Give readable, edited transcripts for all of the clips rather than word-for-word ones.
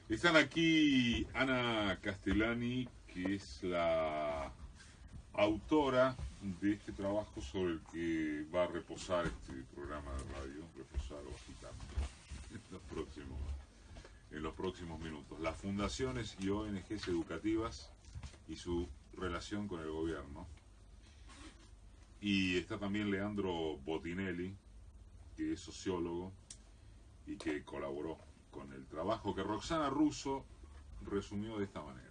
Están aquí Ana Castellani, que es la autora de este trabajo sobre el que va a reposar este programa de radio, reposar o agitar en los próximos minutos. Las fundaciones y ONGs educativas y su relación con el gobierno. Y está también Leandro Botinelli, que es sociólogo y que colaboró con el trabajo que Roxana Russo resumió de esta manera.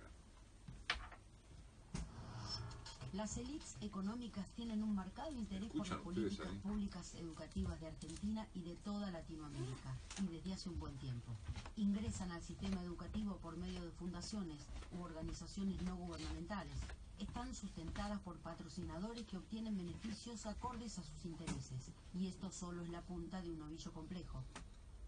Las élites económicas tienen un marcado interés por las políticas públicas educativas de Argentina y de toda Latinoamérica, y desde hace un buen tiempo. Ingresan al sistema educativo por medio de fundaciones u organizaciones no gubernamentales. Están sustentadas por patrocinadores que obtienen beneficios acordes a sus intereses, y esto solo es la punta de un ovillo complejo.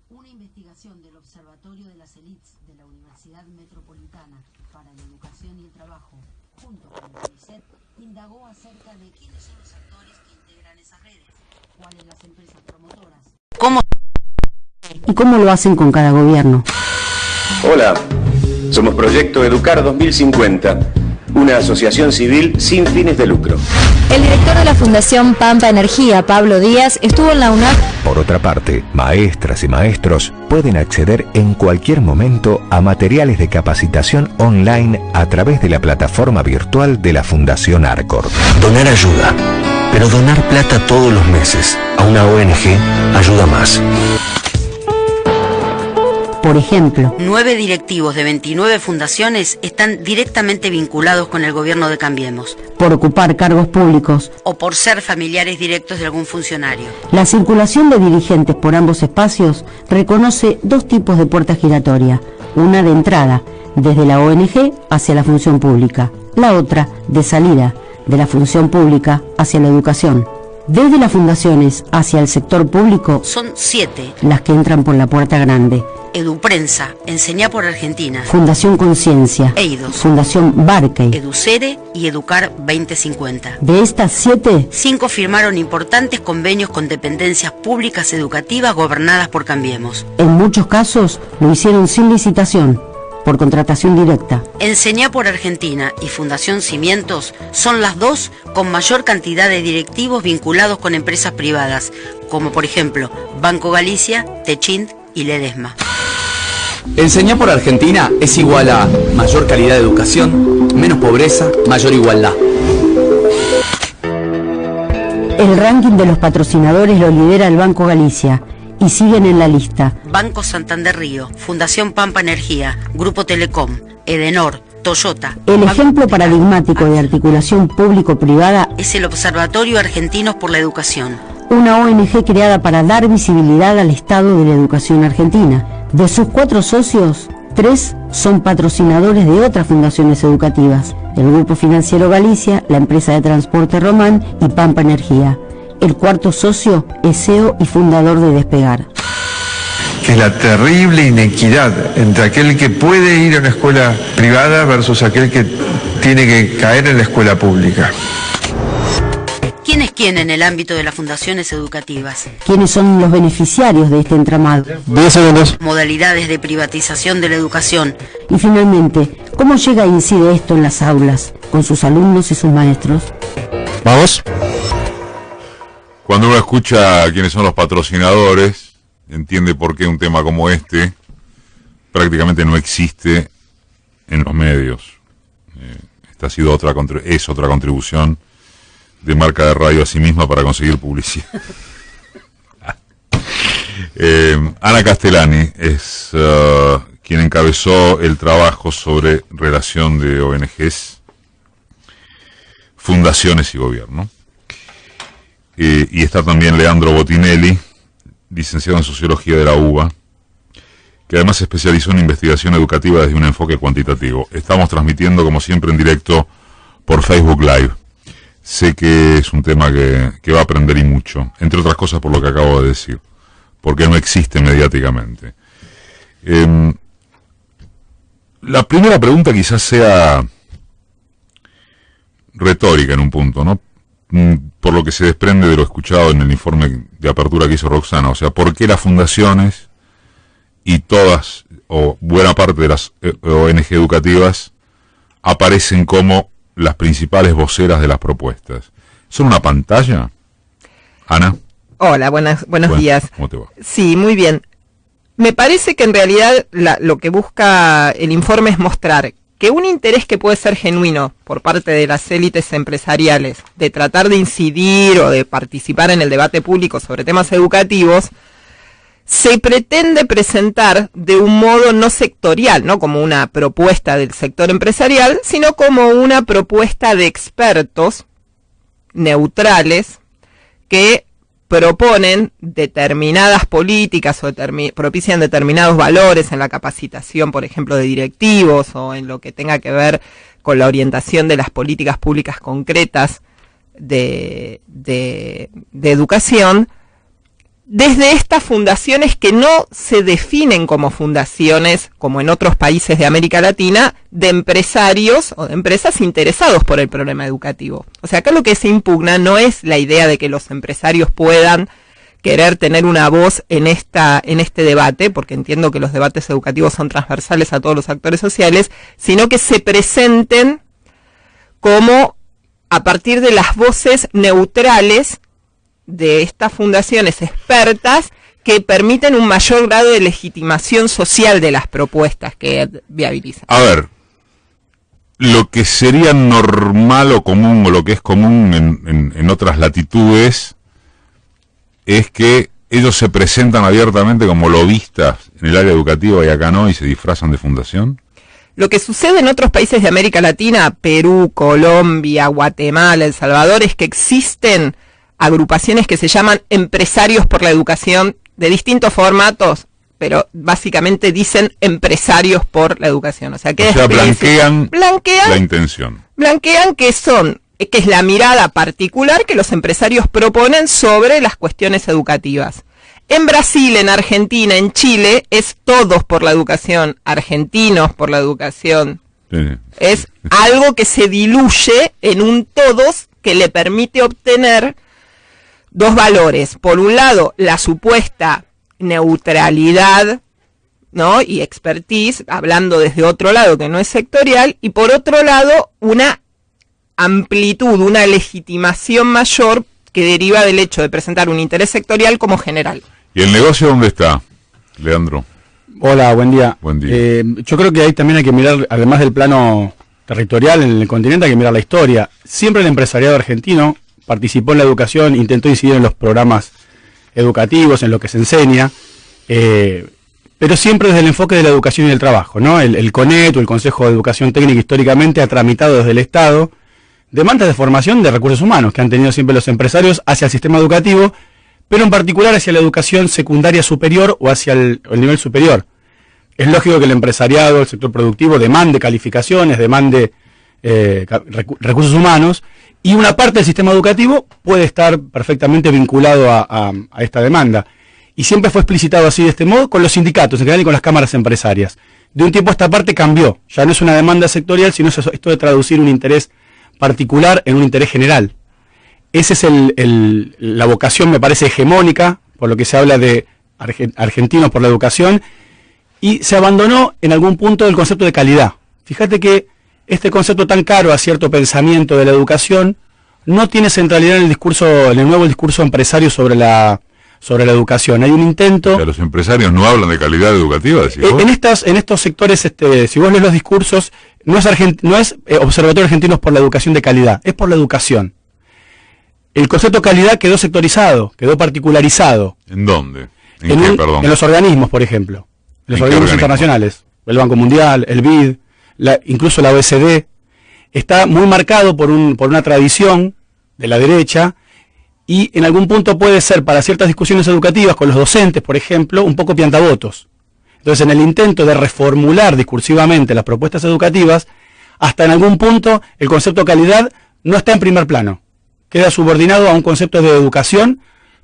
Una investigación del Observatorio de las Élites de la Universidad Metropolitana para la Educación y el Trabajo, junto con el CONICET, indagó acerca de quiénes son los actores que integran esas redes, cuáles las empresas promotoras, cómo lo hacen con cada gobierno. Hola, somos Proyecto Educar 2050, una asociación civil sin fines de lucro. El director de la Fundación Pampa Energía, Pablo Díaz, estuvo en la UNAP. Por otra parte, maestras y maestros pueden acceder en cualquier momento a materiales de capacitación online a través de la plataforma virtual de la Fundación Arcor. Donar ayuda, pero donar plata todos los meses a una ONG ayuda más. Por ejemplo, 9 directivos de 29 fundaciones están directamente vinculados con el gobierno de Cambiemos. Por ocupar cargos públicos O por ser familiares directos de algún funcionario. La circulación de dirigentes por ambos espacios reconoce dos tipos de puerta giratoria. Una de entrada, desde la ONG hacia la función pública. La otra, de salida, de la función pública hacia la educación. Desde las fundaciones hacia el sector público son 7 las que entran por la puerta grande. Eduprensa, Enseñá por Argentina, Fundación Conciencia, EIDOS, Fundación Barkey, Educere y Educar 2050. De estas 7, 5 firmaron importantes convenios con dependencias públicas educativas gobernadas por Cambiemos. En muchos casos lo hicieron sin licitación, por contratación directa. Enseñá por Argentina y Fundación Cimientos son las 2 con mayor cantidad de directivos vinculados con empresas privadas, como por ejemplo Banco Galicia, Techint y Ledesma. Enseñá por Argentina es igual a mayor calidad de educación, menos pobreza, mayor igualdad. El ranking de los patrocinadores lo lidera el Banco Galicia y siguen en la lista Banco Santander Río, Fundación Pampa Energía, Grupo Telecom, Edenor, Toyota. El ejemplo paradigmático de articulación público-privada es el Observatorio Argentinos por la Educación, una ONG creada para dar visibilidad al estado de la educación argentina. De sus 4 socios, 3 son patrocinadores de otras fundaciones educativas: el Grupo Financiero Galicia, la empresa de transporte Román y Pampa Energía. El cuarto socio es CEO y fundador de Despegar. Que es la terrible inequidad entre aquel que puede ir a una escuela privada versus aquel que tiene que caer en la escuela pública. ¿Quién es quién en el ámbito de las fundaciones educativas? ¿Quiénes son los beneficiarios de este entramado? 10 segundos. Modalidades de privatización de la educación. Y finalmente, ¿cómo llega e incide esto en las aulas, con sus alumnos y sus maestros? Vamos. Cuando uno escucha quiénes son los patrocinadores, entiende por qué un tema como este prácticamente no existe en los medios. Esta ha sido otra contribución de Marca de Radio a sí misma para conseguir publicidad. Ana Castellani es quien encabezó el trabajo sobre relación de ONGs, fundaciones y gobierno. Y está también Leandro Botinelli, licenciado en Sociología de la UBA, que además se especializó en investigación educativa desde un enfoque cuantitativo. Estamos transmitiendo, como siempre, en directo por Facebook Live. Sé que es un tema que va a aprender y mucho, entre otras cosas por lo que acabo de decir, porque no existe mediáticamente. La primera pregunta quizás sea retórica en un punto, ¿no? Por lo que se desprende de lo escuchado en el informe de apertura que hizo Roxana, o sea, ¿por qué las fundaciones y todas o buena parte de las ONG educativas aparecen como las principales voceras de las propuestas. ¿Son una pantalla? Ana. Hola, buenos días. ¿Cómo te va? Sí, muy bien. Me parece que en realidad lo que busca el informe es mostrar que un interés que puede ser genuino por parte de las élites empresariales de tratar de incidir o de participar en el debate público sobre temas educativos, se pretende presentar de un modo no sectorial, no como una propuesta del sector empresarial, sino como una propuesta de expertos neutrales que proponen determinadas políticas o propician determinados valores en la capacitación, por ejemplo, de directivos o en lo que tenga que ver con la orientación de las políticas públicas concretas de educación, desde estas fundaciones que no se definen como fundaciones, como en otros países de América Latina, de empresarios o de empresas interesados por el problema educativo. O sea, acá lo que se impugna no es la idea de que los empresarios puedan querer tener una voz en este debate, porque entiendo que los debates educativos son transversales a todos los actores sociales, sino que se presenten como a partir de las voces neutrales de estas fundaciones expertas que permiten un mayor grado de legitimación social de las propuestas que viabilizan. A ver, lo que sería normal o común, o lo que es común en otras latitudes, es que ellos se presentan abiertamente como lobistas en el área educativa y acá no, y se disfrazan de fundación. Lo que sucede en otros países de América Latina, Perú, Colombia, Guatemala, El Salvador, es que existen agrupaciones que se llaman empresarios por la educación de distintos formatos, pero básicamente dicen empresarios por la educación. O sea, blanquean la intención. Blanquean que es la mirada particular que los empresarios proponen sobre las cuestiones educativas. En Brasil, en Argentina, en Chile, es todos por la educación, argentinos por la educación. Sí. Es algo que se diluye en un todos que le permite obtener dos valores. Por un lado, la supuesta neutralidad, ¿no? Y expertise, hablando desde otro lado que no es sectorial, y por otro lado, una amplitud, una legitimación mayor que deriva del hecho de presentar un interés sectorial como general. ¿Y el negocio dónde está, Leandro? Hola, buen día. Buen día. Yo creo que ahí también hay que mirar, además del plano territorial en el continente, hay que mirar la historia. Siempre el empresariado argentino participó en la educación, intentó incidir en los programas educativos, en lo que se enseña, pero siempre desde el enfoque de la educación y el trabajo, ¿no? El CONET o el Consejo de Educación Técnica históricamente ha tramitado desde el Estado demandas de formación de recursos humanos que han tenido siempre los empresarios hacia el sistema educativo, pero en particular hacia la educación secundaria superior o hacia el nivel superior. Es lógico que el empresariado, el sector productivo, demande calificaciones, demande recursos humanos, y una parte del sistema educativo puede estar perfectamente vinculado a esta demanda. Y siempre fue explicitado así de este modo con los sindicatos en general y con las cámaras empresarias. De un tiempo a esta parte cambió. Ya no es una demanda sectorial, sino esto de traducir un interés particular en un interés general. Esa es la vocación, me parece, hegemónica, por lo que se habla de argentinos por la educación, y se abandonó en algún punto el concepto de calidad. Fíjate que este concepto tan caro a cierto pensamiento de la educación no tiene centralidad en el nuevo discurso empresario sobre la educación. Hay un intento. O sea, los empresarios no hablan de calidad educativa, decís vos. En estos sectores, si vos lees los discursos, no es Observatorio Argentinos por la Educación de Calidad, es por la educación. El concepto de calidad quedó sectorizado, quedó particularizado. ¿En dónde? ¿En qué, perdón? En los organismos, por ejemplo. En los organismos internacionales. El Banco Mundial, el BID, incluso la OECD. Está muy marcado por una tradición de la derecha, y en algún punto puede ser, para ciertas discusiones educativas con los docentes, por ejemplo, un poco piantabotos. Entonces, en el intento de reformular discursivamente las propuestas educativas, hasta en algún punto el concepto de calidad no está en primer plano. Queda subordinado a un concepto de educación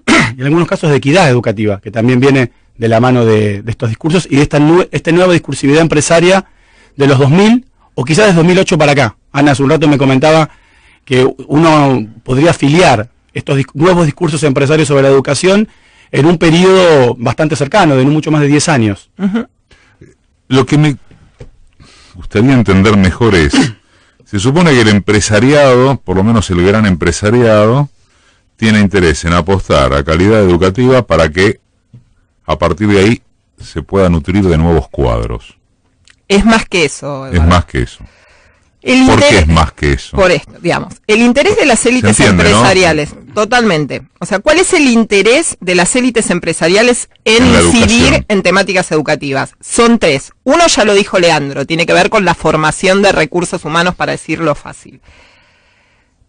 y en algunos casos de equidad educativa, que también viene de la mano de estos discursos y de esta nueva discursividad empresaria de los 2000, o quizás desde 2008 para acá. Ana hace un rato me comentaba que uno podría afiliar estos nuevos discursos empresarios sobre la educación en un periodo bastante cercano, de no mucho más de 10 años. Uh-huh. Lo que me gustaría entender mejor es, se supone que el empresariado, por lo menos el gran empresariado, tiene interés en apostar a calidad educativa para que a partir de ahí se pueda nutrir de nuevos cuadros. Es más que eso, Eduardo. Es más que eso. ¿Por qué es más que eso? Por esto, digamos, el interés de las élites empresariales, ¿no? Totalmente. O sea, ¿cuál es el interés de las élites empresariales en incidir en temáticas educativas? Son tres. Uno ya lo dijo Leandro, tiene que ver con la formación de recursos humanos, para decirlo fácil.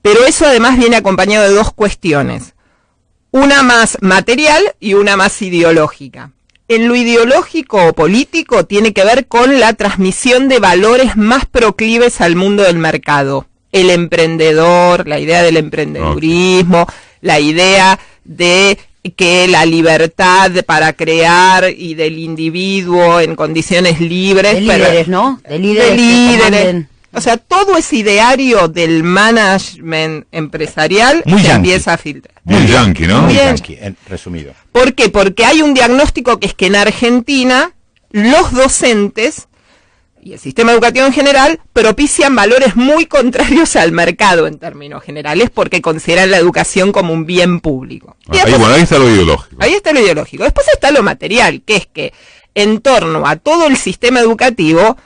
Pero eso además viene acompañado de dos cuestiones. Una más material y una más ideológica. En lo ideológico o político tiene que ver con la transmisión de valores más proclives al mundo del mercado. El emprendedor, la idea del emprendedurismo, la idea de que la libertad para crear y del individuo en condiciones libres. De líderes, ¿no? De líderes. O sea, todo ese ideario del management empresarial se empieza a filtrar. Muy yankee, ¿no? Muy yankee, resumido. ¿Por qué? Porque hay un diagnóstico que es que en Argentina los docentes y el sistema educativo en general propician valores muy contrarios al mercado en términos generales, porque consideran la educación como un bien público. Ahí está lo ideológico. Ahí está lo ideológico. Después está lo material, que es que en torno a todo el sistema educativo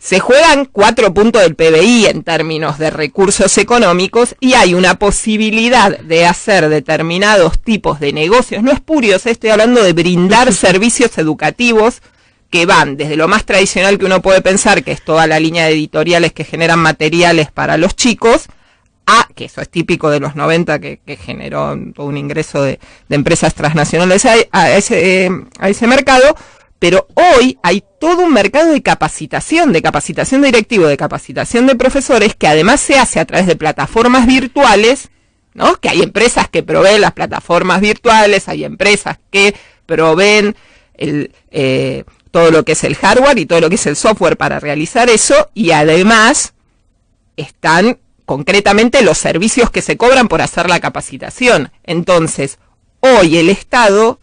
se juegan 4 puntos del PBI en términos de recursos económicos y hay una posibilidad de hacer determinados tipos de negocios. No espurios, estoy hablando de brindar servicios educativos que van desde lo más tradicional que uno puede pensar, que es toda la línea de editoriales que generan materiales para los chicos, a, que eso es típico de los 90, que generó todo un ingreso de empresas transnacionales a ese mercado. Pero hoy hay todo un mercado de capacitación de directivo, de capacitación de profesores, que además se hace a través de plataformas virtuales, ¿no? Que hay empresas que proveen las plataformas virtuales, hay empresas que proveen todo lo que es el hardware y todo lo que es el software para realizar eso, y además están concretamente los servicios que se cobran por hacer la capacitación. Entonces, hoy el Estado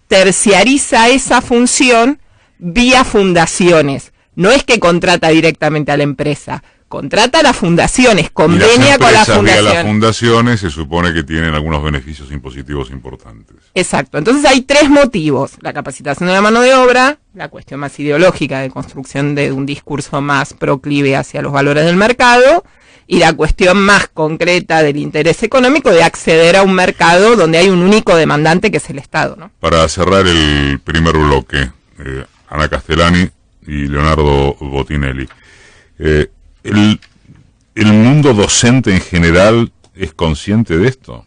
terciariza esa función vía fundaciones. No es que contrata directamente a la empresa, contrata a las fundaciones, convenia con las fundaciones. Vía las fundaciones se supone que tienen algunos beneficios impositivos importantes. Exacto. Entonces hay 3 motivos: la capacitación de la mano de obra, la cuestión más ideológica de construcción de un discurso más proclive hacia los valores del mercado, y la cuestión más concreta del interés económico de acceder a un mercado donde hay un único demandante, que es el Estado, ¿no? Para cerrar el primer bloque, Ana Castellani y Leonardo Botinelli, ¿el mundo docente en general es consciente de esto?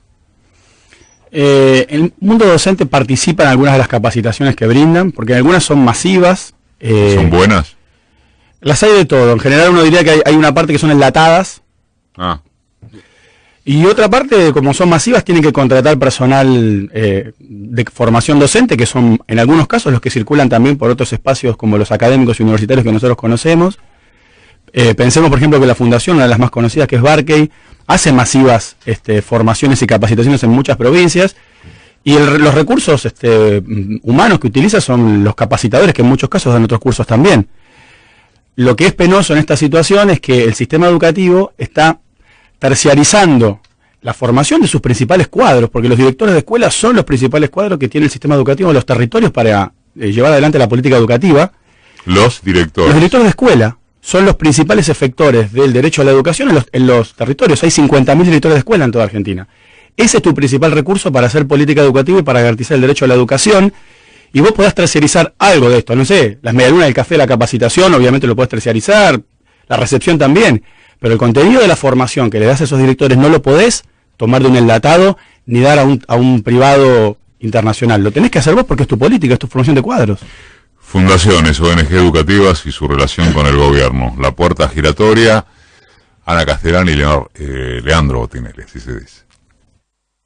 El mundo docente participa en algunas de las capacitaciones que brindan, porque algunas son masivas. ¿Son buenas? Las hay de todo. En general uno diría que hay una parte que son enlatadas. Y otra parte, como son masivas, tienen que contratar personal de formación docente, que son en algunos casos los que circulan también por otros espacios como los académicos y universitarios que nosotros conocemos. Pensemos, por ejemplo, que la fundación, una de las más conocidas, que es Barkey, hace masivas formaciones y capacitaciones en muchas provincias, y los recursos humanos que utiliza son los capacitadores, que en muchos casos dan otros cursos también. Lo que es penoso en esta situación es que el sistema educativo está terciarizando la formación de sus principales cuadros, porque los directores de escuela son los principales cuadros que tiene el sistema educativo en los territorios para llevar adelante la política educativa. Los directores de escuela son los principales efectores del derecho a la educación en los territorios. Hay 50.000 directores de escuela en toda Argentina. Ese es tu principal recurso para hacer política educativa y para garantizar el derecho a la educación. Y vos podés terciarizar algo de esto, no sé, las medialunas del café, la capacitación, obviamente lo podés terciarizar, la recepción también, pero el contenido de la formación que le das a esos directores no lo podés tomar de un enlatado ni dar a un privado internacional. Lo tenés que hacer vos porque es tu política, es tu formación de cuadros. Fundaciones, ONG educativas y su relación con el gobierno. La puerta giratoria, Ana Castellani y Leandro Botinelli, así se dice.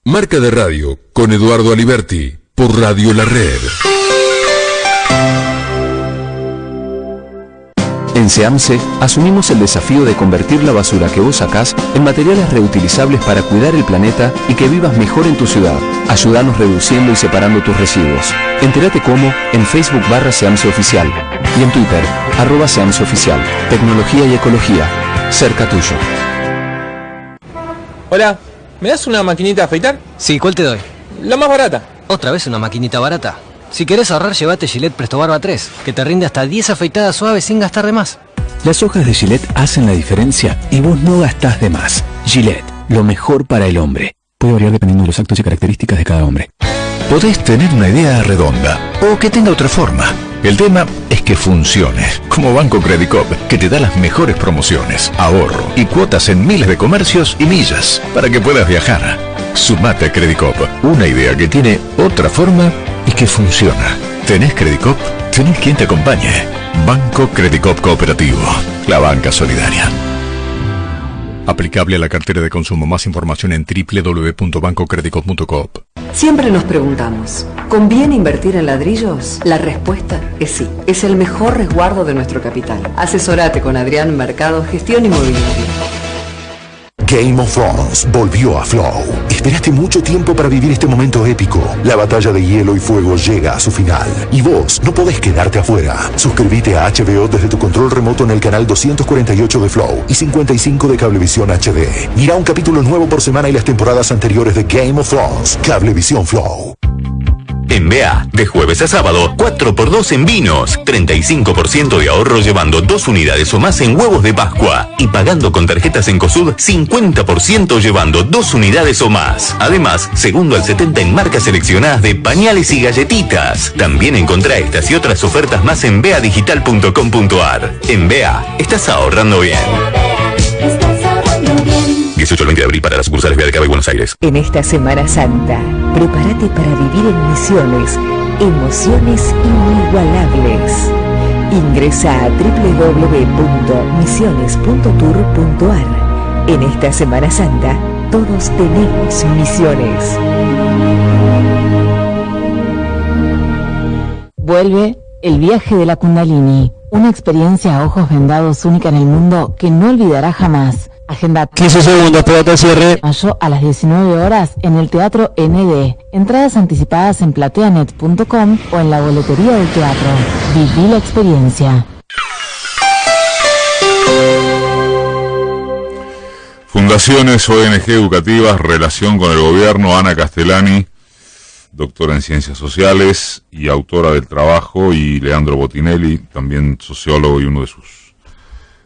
Marca de Radio con Eduardo Aliberti por Radio La Red. En SEAMSE asumimos el desafío de convertir la basura que vos sacás en materiales reutilizables para cuidar el planeta y que vivas mejor en tu ciudad. Ayúdanos reduciendo y separando tus residuos. Entérate cómo en Facebook /SEAMSE Oficial y en Twitter @SEAMSE Oficial. Tecnología y ecología, cerca tuyo. Hola, ¿me das una maquinita de afeitar? Sí, ¿cuál te doy? La más barata. ¿Otra vez una maquinita barata? Si querés ahorrar, llévate Gillette Presto Barba 3, que te rinde hasta 10 afeitadas suaves sin gastar de más. Las hojas de Gillette hacen la diferencia y vos no gastás de más. Gillette, lo mejor para el hombre. Puede variar dependiendo de los actos y características de cada hombre. Podés tener una idea redonda o que tenga otra forma. El tema es que funcione, como Banco Credicop, que te da las mejores promociones, ahorro y cuotas en miles de comercios y millas para que puedas viajar. Sumate a Credicop, una idea que tiene otra forma y que funciona. ¿Tenés Credicop? Tenés quien te acompañe. Banco Credicop Cooperativo, la banca solidaria. Aplicable a la cartera de consumo. Más información en www.bancocredicop.coop. Siempre nos preguntamos, ¿conviene invertir en ladrillos? La respuesta es sí. Es el mejor resguardo de nuestro capital. Asesorate con Adrián Mercado, Gestión Inmobiliaria. Game of Thrones volvió a Flow. Esperaste mucho tiempo para vivir este momento épico. La batalla de hielo y fuego llega a su final. Y vos no podés quedarte afuera. Suscríbete a HBO desde tu control remoto en el canal 248 de Flow y 55 de Cablevisión HD. Mira un capítulo nuevo por semana y las temporadas anteriores de Game of Thrones. Cablevisión Flow. En BA, de jueves a sábado, 4x2 en vinos, 35% de ahorro llevando 2 unidades o más en huevos de Pascua y pagando con tarjetas Encosud 50% llevando 2 unidades o más. Además, segundo al 70 en marcas seleccionadas de pañales y galletitas. También encontrá estas y otras ofertas más en beadigital.com.ar. En BA, estás ahorrando bien. 18 al 20 de abril para las sucursales BA de Cava y Buenos Aires. En esta Semana Santa, prepárate para vivir en Misiones emociones inigualables. Ingresa a www.misiones.tour.ar. En esta Semana Santa, todos tenemos misiones. Vuelve el viaje de la Kundalini, una experiencia a ojos vendados única en el mundo que no olvidará jamás. Agenda 15 segundos, espérate al cierre. Mayo a las 19 horas en el Teatro ND. Entradas anticipadas en plateanet.com o en la boletería del teatro. Viví la experiencia. Fundaciones, ONG educativas, relación con el gobierno. Ana Castellani, doctora en Ciencias Sociales y autora del trabajo, y Leandro Botinelli, también sociólogo y uno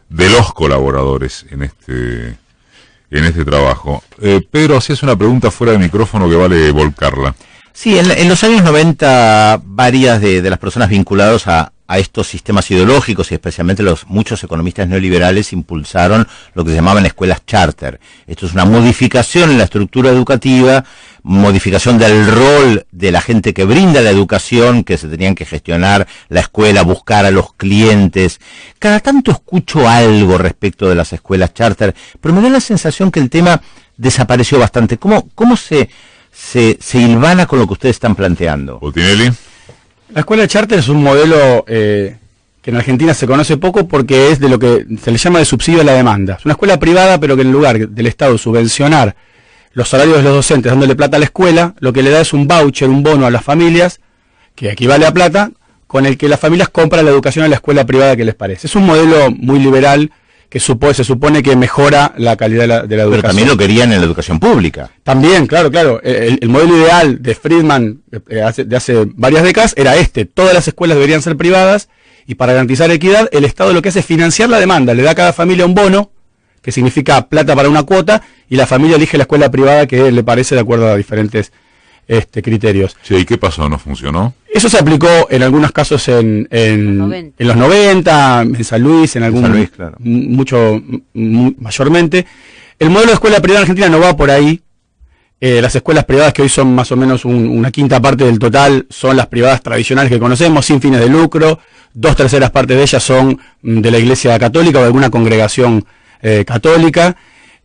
de los colaboradores en este trabajo. Pedro, hacías una pregunta fuera de micrófono que vale volcarla. Sí, en los años 90 varias de las personas vinculadas a estos sistemas ideológicos y especialmente muchos economistas neoliberales impulsaron lo que se llamaban escuelas charter. Esto es una modificación en la estructura educativa, modificación del rol de la gente que brinda la educación, que se tenían que gestionar la escuela, buscar a los clientes. Cada tanto escucho algo respecto de las escuelas charter, pero me da la sensación que el tema desapareció bastante. ¿Cómo se hilvana con lo que ustedes están planteando? Botinelli. La escuela charter es un modelo que en Argentina se conoce poco porque es de lo que se le llama de subsidio a la demanda. Es una escuela privada, pero que en lugar del Estado subvencionar los salarios de los docentes dándole plata a la escuela, lo que le da es un voucher, un bono a las familias, que equivale a plata, con el que las familias compran la educación a la escuela privada que les parece. Es un modelo muy liberal que se supone que mejora la calidad de la educación. Pero también lo querían en la educación pública. También, claro. El modelo ideal de Friedman de hace varias décadas era todas las escuelas deberían ser privadas, y para garantizar equidad, el Estado lo que hace es financiar la demanda, le da a cada familia un bono, que significa plata para una cuota, y la familia elige la escuela privada que le parece de acuerdo a diferentes criterios. Sí, ¿y qué pasó? ¿No funcionó? Eso se aplicó en algunos casos en los 90, en San Luis, claro. Mayormente. El modelo de escuela privada en Argentina no va por ahí. Las escuelas privadas, que hoy son más o menos una quinta parte del total, son las privadas tradicionales que conocemos, sin fines de lucro. 2/3 partes de ellas son de la Iglesia Católica o de alguna congregación católica.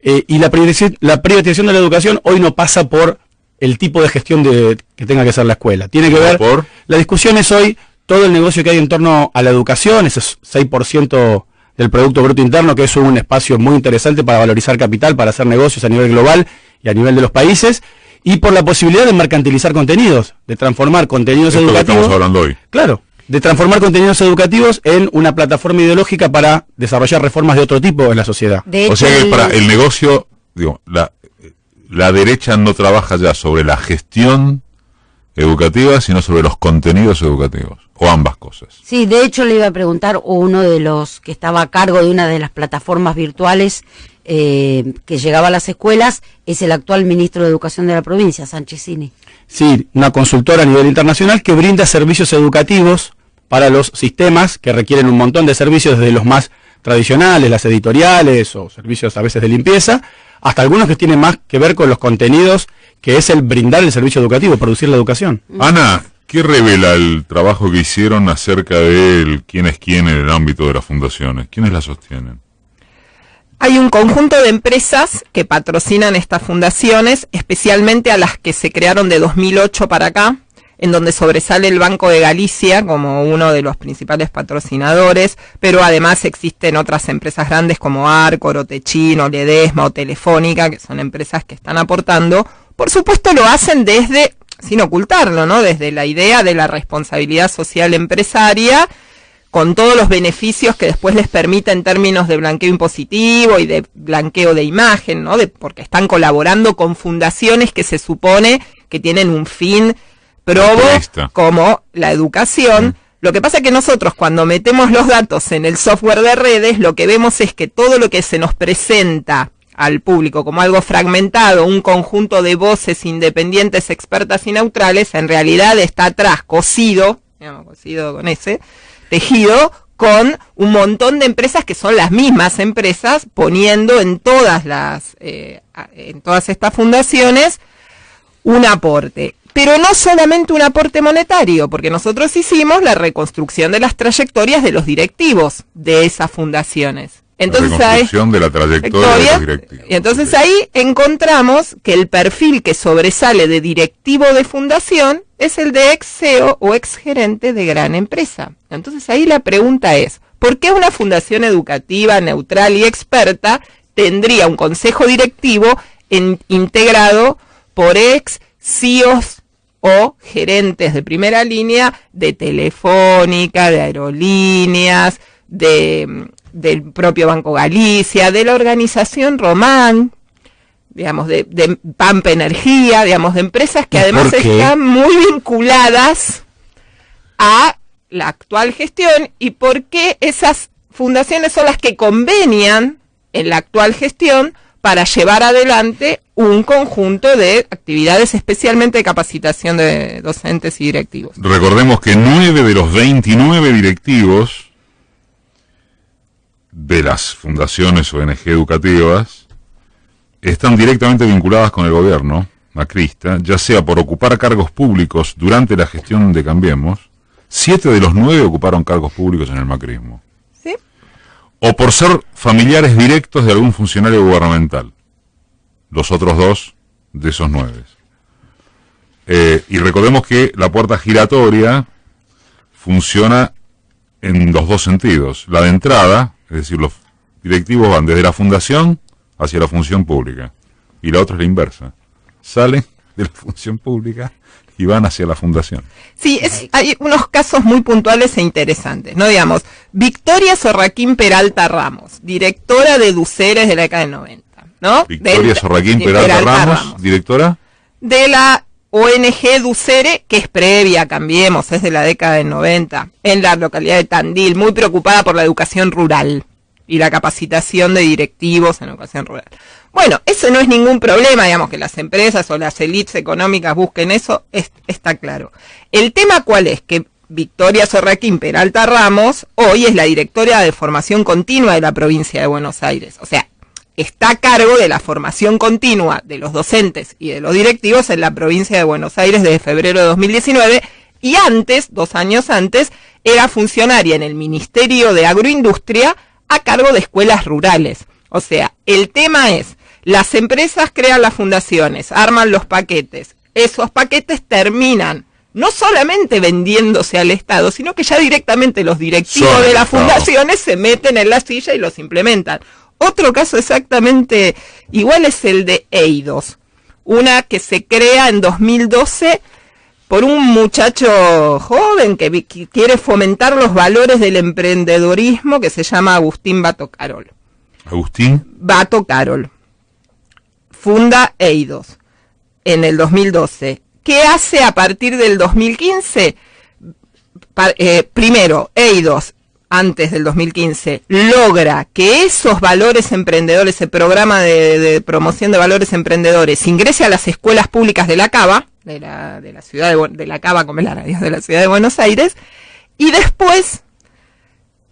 Y la privatización de la educación hoy no pasa por el tipo de gestión que tenga que hacer la escuela. Tiene que ver, la discusión es hoy todo el negocio que hay en torno a la educación, ese 6% del Producto Bruto Interno, que es un espacio muy interesante para valorizar capital, para hacer negocios a nivel global y a nivel de los países, y por la posibilidad de mercantilizar contenidos, de transformar contenidos educativos. Esto que estamos hablando hoy. Claro, de transformar contenidos educativos en una plataforma ideológica para desarrollar reformas de otro tipo en la sociedad. De hecho, o sea que para el negocio, digo, la derecha no trabaja ya sobre la gestión educativa, sino sobre los contenidos educativos, o ambas cosas. Sí, de hecho le iba a preguntar, uno de los que estaba a cargo de una de las plataformas virtuales que llegaba a las escuelas es el actual ministro de Educación de la provincia, Sanchezini. Sí, una consultora a nivel internacional que brinda servicios educativos para los sistemas que requieren un montón de servicios, desde los más tradicionales, las editoriales o servicios a veces de limpieza, hasta algunos que tienen más que ver con los contenidos, que es el brindar el servicio educativo, producir la educación. Ana, ¿qué revela el trabajo que hicieron acerca de quién es quién en el ámbito de las fundaciones? ¿Quiénes la sostienen? Hay un conjunto de empresas que patrocinan estas fundaciones, especialmente a las que se crearon de 2008 para acá, en donde sobresale el Banco de Galicia como uno de los principales patrocinadores, pero además existen otras empresas grandes como Arcor, o Techin, o Ledesma, o Telefónica, que son empresas que están aportando. Por supuesto lo hacen desde, sin ocultarlo, ¿no? Desde la idea de la responsabilidad social empresaria, con todos los beneficios que después les permite en términos de blanqueo impositivo y de blanqueo de imagen, ¿no? Porque están colaborando con fundaciones que se supone que tienen un fin probo como la educación. Lo que pasa es que nosotros cuando metemos los datos en el software de redes, lo que vemos es que todo lo que se nos presenta al público como algo fragmentado, un conjunto de voces independientes, expertas y neutrales, en realidad está atrás cosido con ese tejido, con un montón de empresas que son las mismas empresas poniendo en todas estas fundaciones un aporte. Pero no solamente un aporte monetario, porque nosotros hicimos la reconstrucción de las trayectorias de los directivos de esas fundaciones. Entonces, la reconstrucción de la trayectoria de los directivos. Y entonces ahí encontramos que el perfil que sobresale de directivo de fundación es el de ex CEO o ex gerente de gran empresa. Entonces ahí la pregunta es, ¿por qué una fundación educativa, neutral y experta tendría un consejo directivo integrado por ex CEOs o gerentes de primera línea de Telefónica, de Aerolíneas, del propio Banco Galicia, de la organización Román, digamos, de Pampa Energía, digamos, de empresas que además están muy vinculadas a la actual gestión? ¿Y por qué esas fundaciones son las que convenian en la actual gestión para llevar adelante un conjunto de actividades, especialmente de capacitación de docentes y directivos? Recordemos que 9 de los 29 directivos de las fundaciones ONG educativas están directamente vinculadas con el gobierno macrista, ya sea por ocupar cargos públicos durante la gestión de Cambiemos. 7 de los 9 ocuparon cargos públicos en el macrismo. ¿Sí? O por ser familiares directos de algún funcionario gubernamental. Los otros 2 de esos 9. Y recordemos que la puerta giratoria funciona en los dos sentidos. La de entrada, es decir, los directivos van desde la fundación hacia la función pública. Y la otra es la inversa. Salen de la función pública y van hacia la fundación. Sí, hay unos casos muy puntuales e interesantes, ¿no? Digamos, Victoria Sorraquín Peralta Ramos, directora de Duceres de la década del 90, ¿no? Victoria Sorraquín Peralta Ramos, directora de la ONG Ducere, que es previa, Cambiemos, es de la década del 90, en la localidad de Tandil, muy preocupada por la educación rural y la capacitación de directivos en educación rural. Bueno, eso no es ningún problema, digamos, que las empresas o las élites económicas busquen eso, está claro. El tema cuál es, que Victoria Sorraquín Peralta Ramos hoy es la directora de formación continua de la provincia de Buenos Aires, o sea, está a cargo de la formación continua de los docentes y de los directivos en la provincia de Buenos Aires desde febrero de 2019, y antes, 2 años antes, era funcionaria en el Ministerio de Agroindustria a cargo de escuelas rurales. O sea, el tema es, las empresas crean las fundaciones, arman los paquetes, esos paquetes terminan no solamente vendiéndose al Estado, sino que ya directamente los directivos Son de las Estado. fundaciones se meten en la silla y los implementan. Otro caso exactamente igual es el de Eidos, una que se crea en 2012 por un muchacho joven que quiere fomentar los valores del emprendedurismo, que se llama Agustín Bato Carol. Agustín Bato Carol. Funda Eidos en el 2012. ¿Qué hace a partir del 2015? Primero, Eidos, antes del 2015, logra que esos valores emprendedores, ese programa de promoción de valores emprendedores, ingrese a las escuelas públicas de la Cava, de la ciudad de la Cava, como es la radio de la ciudad de Buenos Aires, y después,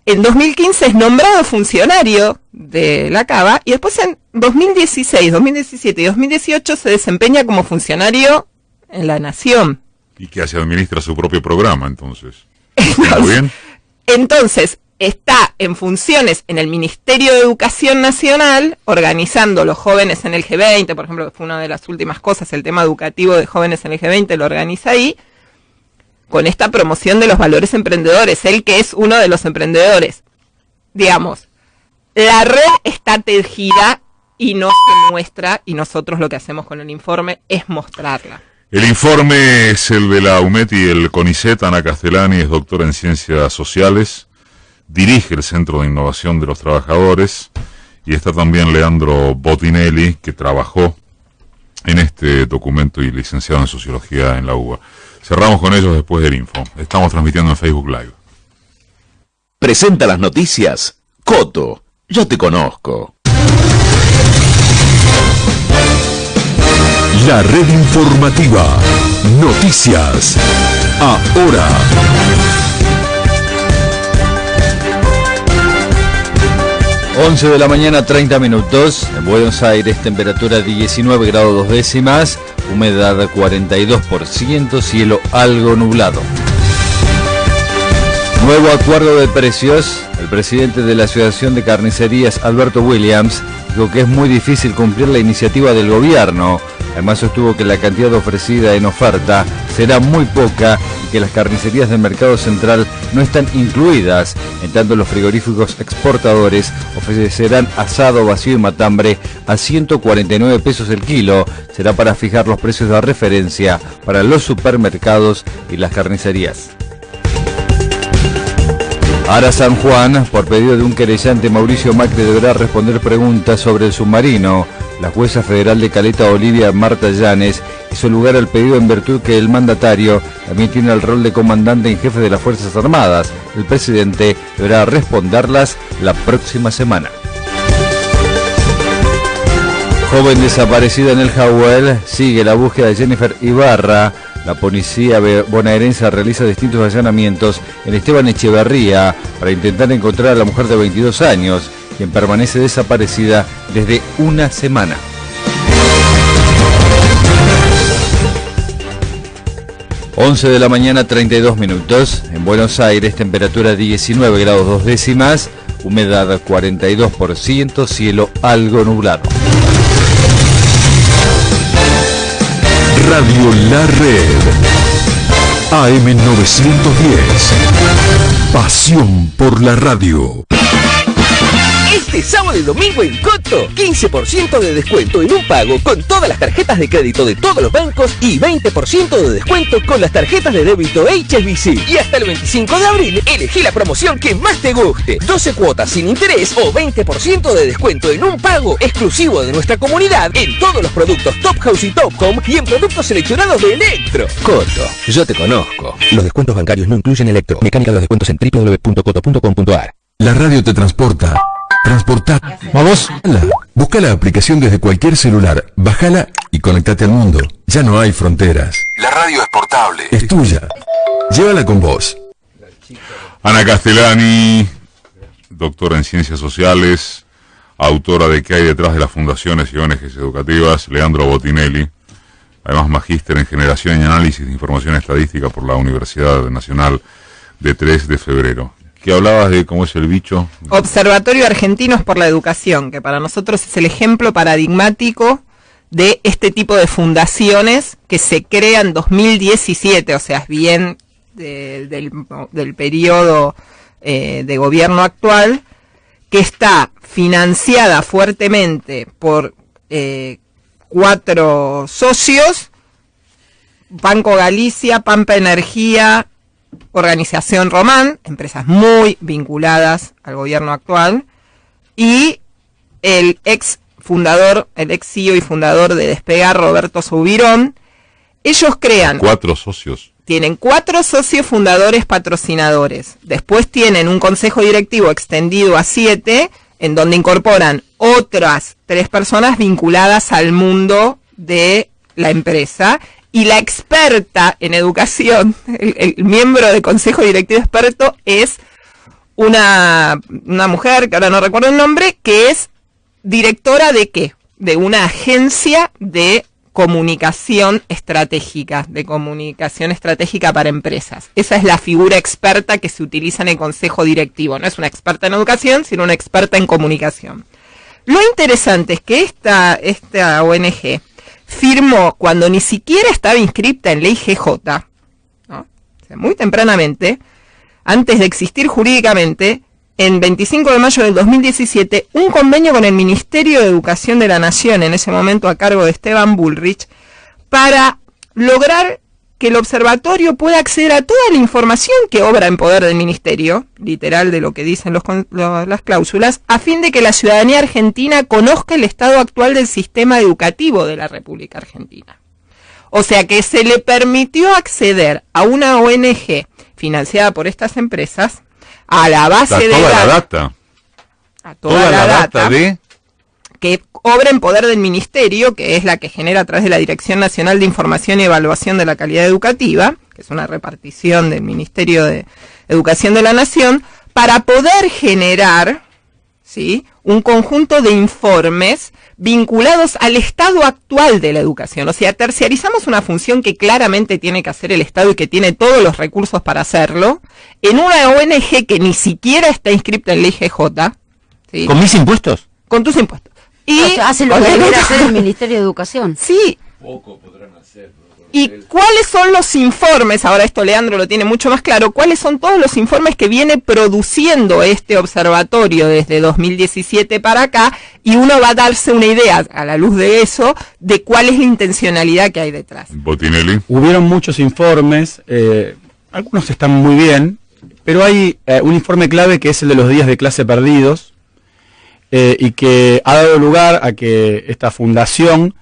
en 2015 es nombrado funcionario de la Cava, y después en 2016, 2017 y 2018 se desempeña como funcionario en la Nación. y que hace administra su propio programa, entonces. ¿Está bien? Entonces, está en funciones en el Ministerio de Educación Nacional, organizando los jóvenes en el G20, por ejemplo, que fue una de las últimas cosas, el tema educativo de jóvenes en el G20 lo organiza ahí, con esta promoción de los valores emprendedores, él que es uno de los emprendedores. Digamos, la red está tejida y no se muestra, y nosotros lo que hacemos con el informe es mostrarla. El informe es el de la UMET y el CONICET. Ana Castellani es doctora en Ciencias Sociales, dirige el Centro de Innovación de los Trabajadores, y está también Leandro Botinelli, que trabajó en este documento y licenciado en Sociología en la UBA. Cerramos con ellos después del info. Estamos transmitiendo en Facebook Live. Presenta las noticias Coto. Yo te conozco. La red informativa. Noticias. Ahora. Once de la mañana, 30 minutos. En Buenos Aires, temperatura 19 grados 2 décimas, humedad 42%, cielo algo nublado. Nuevo acuerdo de precios. El presidente de la Asociación de Carnicerías, Alberto Williams, dijo que es muy difícil cumplir la iniciativa del gobierno. Además sostuvo que la cantidad ofrecida en oferta será muy poca y que las carnicerías del mercado central no están incluidas. En tanto, los frigoríficos exportadores ofrecerán asado, vacío y matambre a 149 pesos el kilo. Será para fijar los precios de referencia para los supermercados y las carnicerías. Ara San Juan, por pedido de un querellante, Mauricio Macri deberá responder preguntas sobre el submarino. La jueza federal de Caleta, Olivia Marta Llanes, hizo lugar al pedido en virtud que el mandatario también tiene el rol de comandante en jefe de las Fuerzas Armadas. El presidente deberá responderlas la próxima semana. Joven desaparecida en el Jawel, sigue la búsqueda de Jennifer Ibarra. La policía bonaerense realiza distintos allanamientos en Esteban Echeverría para intentar encontrar a la mujer de 22 años, quien permanece desaparecida desde una semana. Once de la mañana, 32 minutos. En Buenos Aires, temperatura 19 grados 2 décimas, humedad 42%, cielo algo nublado. Radio La Red. AM910. Pasión por la radio. Este sábado y domingo en Coto, 15% de descuento en un pago con todas las tarjetas de crédito de todos los bancos y 20% de descuento con las tarjetas de débito HSBC. Y hasta el 25 de abril, elegí la promoción que más te guste. 12 cuotas sin interés o 20% de descuento en un pago exclusivo de nuestra comunidad en todos los productos Top House y Top Home y en productos seleccionados de Electro. Coto. Yo te conozco. Los descuentos bancarios no incluyen Electro. Mecánica de los descuentos en www.coto.com.ar. La radio te transporta. Transportar. Vamos. Busca la aplicación desde cualquier celular, bájala y conectate al mundo. Ya no hay fronteras. La radio es portable. Es tuya. Llévala con vos. Ana Castellani, doctora en Ciencias Sociales, autora de ¿Qué hay detrás de las fundaciones y ONGs educativas? Leandro Botinelli, además magíster en Generación y Análisis de Información Estadística por la Universidad Nacional de 3 de febrero. Que hablabas de cómo es el bicho. Observatorio Argentinos por la Educación, que para nosotros es el ejemplo paradigmático de este tipo de fundaciones que se crean en 2017, o sea, es bien del periodo de gobierno actual, que está financiada fuertemente por 4 socios: Banco Galicia, Pampa Energía, Organización Román, empresas muy vinculadas al gobierno actual, y el ex CEO y fundador de Despegar, Roberto Subirón. Ellos crean... 4 socios. Tienen 4 socios fundadores patrocinadores. Después tienen un consejo directivo extendido a 7, en donde incorporan otras 3 personas vinculadas al mundo de la empresa. Y la experta en educación, el miembro del consejo directivo experto, es una mujer, que ahora no recuerdo el nombre, que es directora de ¿qué? De una agencia de comunicación estratégica para empresas. Esa es la figura experta que se utiliza en el consejo directivo. No es una experta en educación, sino una experta en comunicación. Lo interesante es que esta ONG firmó cuando ni siquiera estaba inscripta en ley GJ, ¿no? O sea, muy tempranamente, antes de existir jurídicamente, en 25 de mayo del 2017, un convenio con el Ministerio de Educación de la Nación, en ese momento a cargo de Esteban Bullrich, para lograr que el observatorio pueda acceder a toda la información que obra en poder del Ministerio, literal de lo que dicen las cláusulas, a fin de que la ciudadanía argentina conozca el estado actual del sistema educativo de la República Argentina. O sea que se le permitió acceder a una ONG financiada por estas empresas a la base de datos, a toda la data que obra en poder del Ministerio, que es la que genera a través de la Dirección Nacional de Información y Evaluación de la Calidad Educativa, que es una repartición del Ministerio de Educación de la Nación, para poder generar, ¿sí?, un conjunto de informes vinculados al estado actual de la educación. O sea, terciarizamos una función que claramente tiene que hacer el Estado y que tiene todos los recursos para hacerlo, en una ONG que ni siquiera está inscripta en ley GJ. ¿Sí? ¿Con mis impuestos? Con tus impuestos. Y o sea, hace lo que debería hacer el Ministerio de Educación. Sí. Poco podrán hacer. ¿Y cuáles son los informes? Ahora esto Leandro lo tiene mucho más claro. ¿Cuáles son todos los informes que viene produciendo este observatorio desde 2017 para acá? Y uno va a darse una idea, a la luz de eso, de cuál es la intencionalidad que hay detrás. Botinelli. Hubieron muchos informes, algunos están muy bien, pero hay un informe clave que es el de los días de clase perdidos, y que ha dado lugar a que esta fundación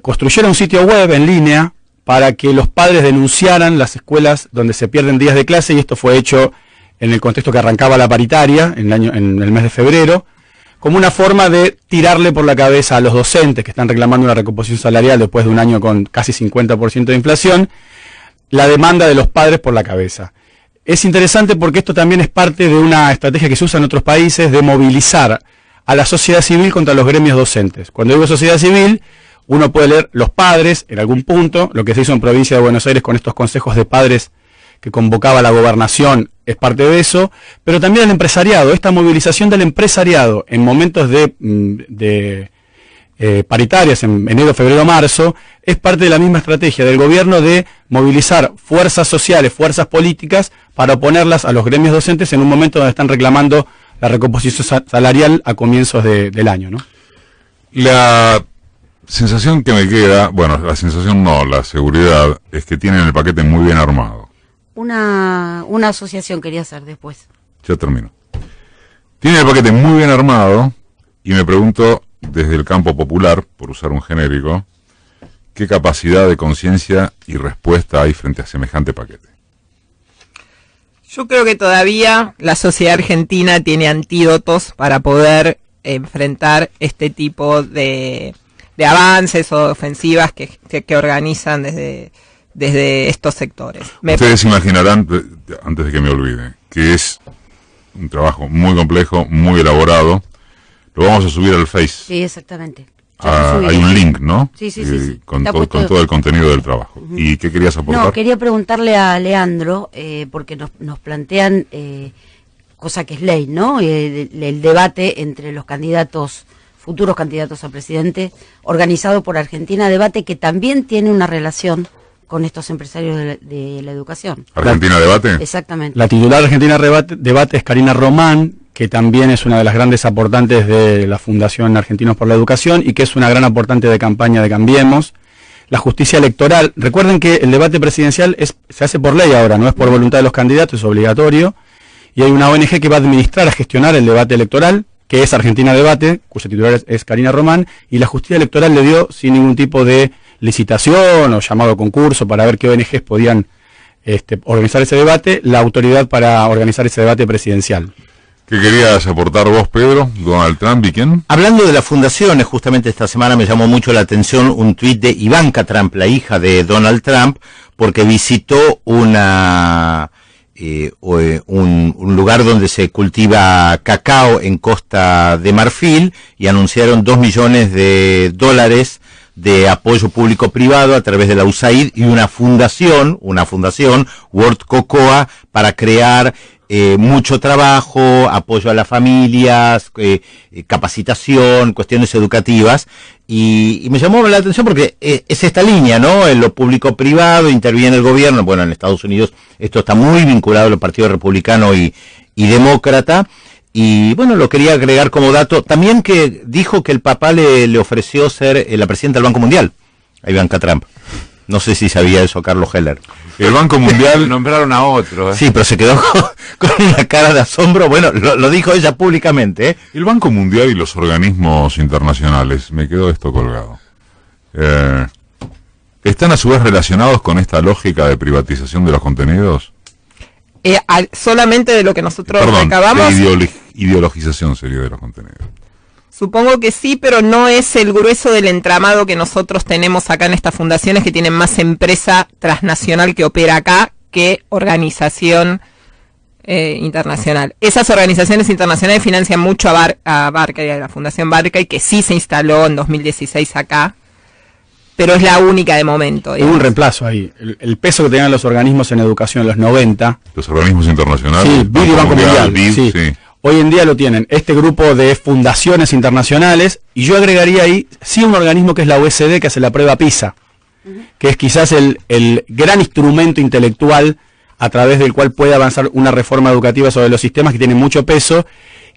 construyera un sitio web en línea para que los padres denunciaran las escuelas donde se pierden días de clase, y esto fue hecho en el contexto que arrancaba la paritaria en el mes de febrero, como una forma de tirarle por la cabeza a los docentes que están reclamando una recomposición salarial después de un año con casi 50% de inflación, la demanda de los padres por la cabeza. Es interesante porque esto también es parte de una estrategia que se usa en otros países de movilizar a la sociedad civil contra los gremios docentes. Cuando digo sociedad civil, uno puede leer los padres en algún punto, lo que se hizo en Provincia de Buenos Aires con estos consejos de padres que convocaba la gobernación es parte de eso, pero también el empresariado, esta movilización del empresariado en momentos de paritarias en enero, febrero, marzo, es parte de la misma estrategia del gobierno de movilizar fuerzas sociales, fuerzas políticas, para oponerlas a los gremios docentes en un momento donde están reclamando la recomposición salarial a comienzos del año, ¿no? La sensación que me queda, bueno, la sensación no, la seguridad, es que tienen el paquete muy bien armado. Una asociación quería hacer después. Ya termino. Tienen el paquete muy bien armado, y me pregunto, desde el campo popular, por usar un genérico, ¿qué capacidad de conciencia y respuesta hay frente a semejante paquete? Yo creo que todavía la sociedad argentina tiene antídotos para poder enfrentar este tipo de avances o ofensivas que organizan desde estos sectores. Ustedes imaginarán, antes de que me olvide, que es un trabajo muy complejo, muy elaborado. Lo vamos a subir al Face. Sí, exactamente. Hay un link, ¿no? Sí. Con todo el contenido del trabajo. Uh-huh. ¿Y qué querías aportar? No, quería preguntarle a Leandro, porque nos plantean, cosa que es ley, ¿no? El debate entre los candidatos futuros candidatos a presidente, organizado por Argentina Debate, que también tiene una relación con estos empresarios de la educación. ¿Argentina Debate? Exactamente. La titular de Argentina Debate es Karina Román, que también es una de las grandes aportantes de la Fundación Argentinos por la Educación y que es una gran aportante de campaña de Cambiemos. La justicia electoral, recuerden que el debate presidencial se hace por ley ahora, no es por voluntad de los candidatos, es obligatorio, y hay una ONG que va a administrar, a gestionar el debate electoral, que es Argentina Debate, cuya titular es Karina Román, y la justicia electoral le dio sin ningún tipo de licitación o llamado concurso para ver qué ONGs podían organizar ese debate, la autoridad para organizar ese debate presidencial. ¿Qué querías aportar vos, Pedro? ¿Donald Trump y quién? Hablando de las fundaciones, justamente esta semana me llamó mucho la atención un tuit de Ivanka Trump, la hija de Donald Trump, porque visitó un lugar donde se cultiva cacao en Costa de Marfil y anunciaron $2 millones de apoyo público-privado a través de la USAID y una fundación, World Cocoa, para crear mucho trabajo, apoyo a las familias, capacitación, cuestiones educativas, y me llamó la atención porque es esta línea, ¿no? En lo público-privado interviene el gobierno. Bueno, en Estados Unidos esto está muy vinculado al Partido Republicano y Demócrata, y bueno, lo quería agregar como dato, también que dijo que el papá le ofreció ser la presidenta del Banco Mundial, a Ivanka Trump. No sé si sabía eso Carlos Heller. El Banco Mundial... Nombraron a otro. Sí, pero se quedó con una cara de asombro. Bueno, lo dijo ella públicamente, ¿eh? El Banco Mundial y los organismos internacionales, me quedó esto colgado. ¿Están a su vez relacionados con esta lógica de privatización de los contenidos? Solamente de lo que nosotros Perdón, recabamos. Ideologización sería de los contenidos. Supongo que sí, pero no es el grueso del entramado que nosotros tenemos acá en estas fundaciones, que tienen más empresa transnacional que opera acá que organización internacional. Esas organizaciones internacionales financian mucho a Barclay, a la Fundación Barclay, que sí se instaló en 2016 acá, pero es la única de momento. Hubo un reemplazo ahí. El peso que tenían los organismos en educación en los 90. Los organismos internacionales. Sí, BID y Banco Mundial. BID, sí. Hoy en día lo tienen este grupo de fundaciones internacionales, y yo agregaría ahí sí un organismo que es la OECD, que hace la prueba PISA, que es quizás el gran instrumento intelectual a través del cual puede avanzar una reforma educativa sobre los sistemas que tienen mucho peso.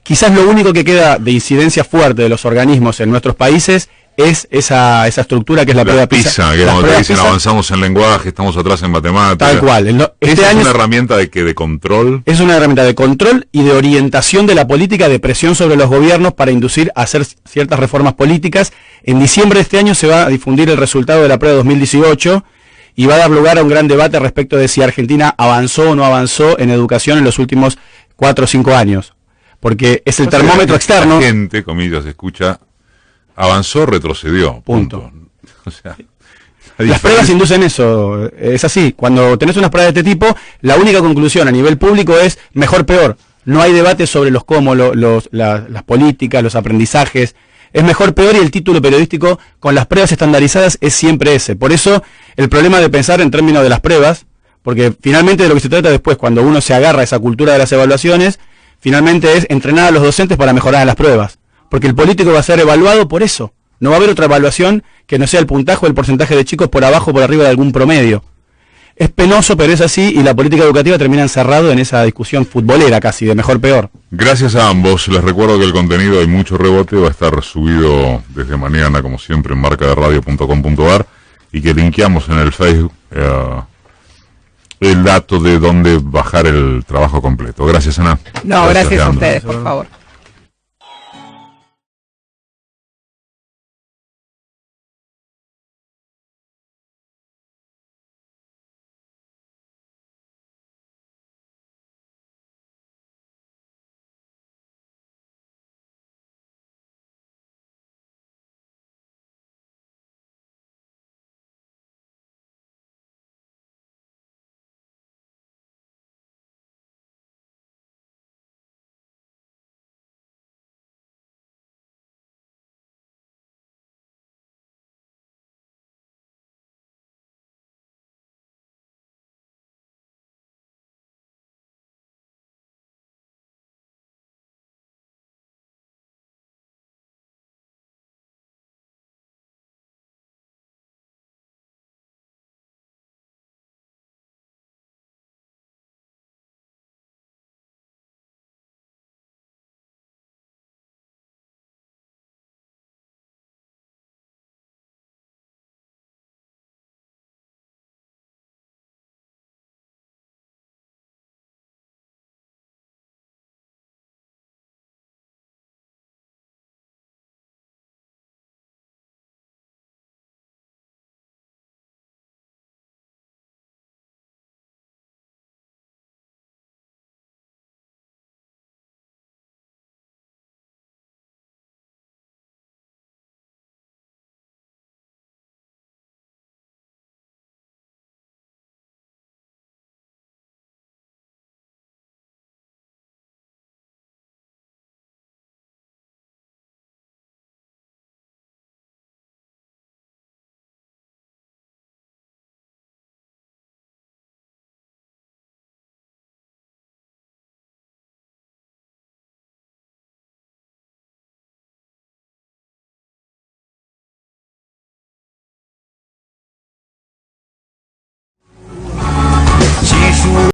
Quizás lo único que queda de incidencia fuerte de los organismos en nuestros países es esa estructura que es la prueba PISA. Que como te dicen, avanzamos en lenguaje, estamos atrás en matemáticas. Tal cual. Este año es una herramienta de control. Es una herramienta de control y de orientación de la política, de presión sobre los gobiernos para inducir a hacer ciertas reformas políticas. En diciembre de este año se va a difundir el resultado de la prueba 2018 y va a dar lugar a un gran debate respecto de si Argentina avanzó o no avanzó en educación en los últimos 4 o 5 años. Porque es el termómetro externo. La gente, comillas, escucha... Avanzó, retrocedió. Punto. O sea, las pruebas inducen eso, es así. Cuando tenés unas pruebas de este tipo, la única conclusión a nivel público es mejor, peor. No hay debate sobre los cómo, las políticas, los aprendizajes. Es mejor, peor, y el título periodístico con las pruebas estandarizadas es siempre ese. Por eso el problema de pensar en términos de las pruebas, porque finalmente de lo que se trata después, cuando uno se agarra a esa cultura de las evaluaciones, finalmente es entrenar a los docentes para mejorar las pruebas. Porque el político va a ser evaluado por eso. No va a haber otra evaluación que no sea el puntaje o el porcentaje de chicos por abajo o por arriba de algún promedio. Es penoso, pero es así, y la política educativa termina encerrado en esa discusión futbolera casi, de mejor peor. Gracias a ambos. Les recuerdo que el contenido, hay mucho rebote, va a estar subido desde mañana, como siempre, en marcaderadio.com.ar, y que linkeamos en el Facebook el dato de dónde bajar el trabajo completo. Gracias, Ana. No, gracias a ustedes, por favor.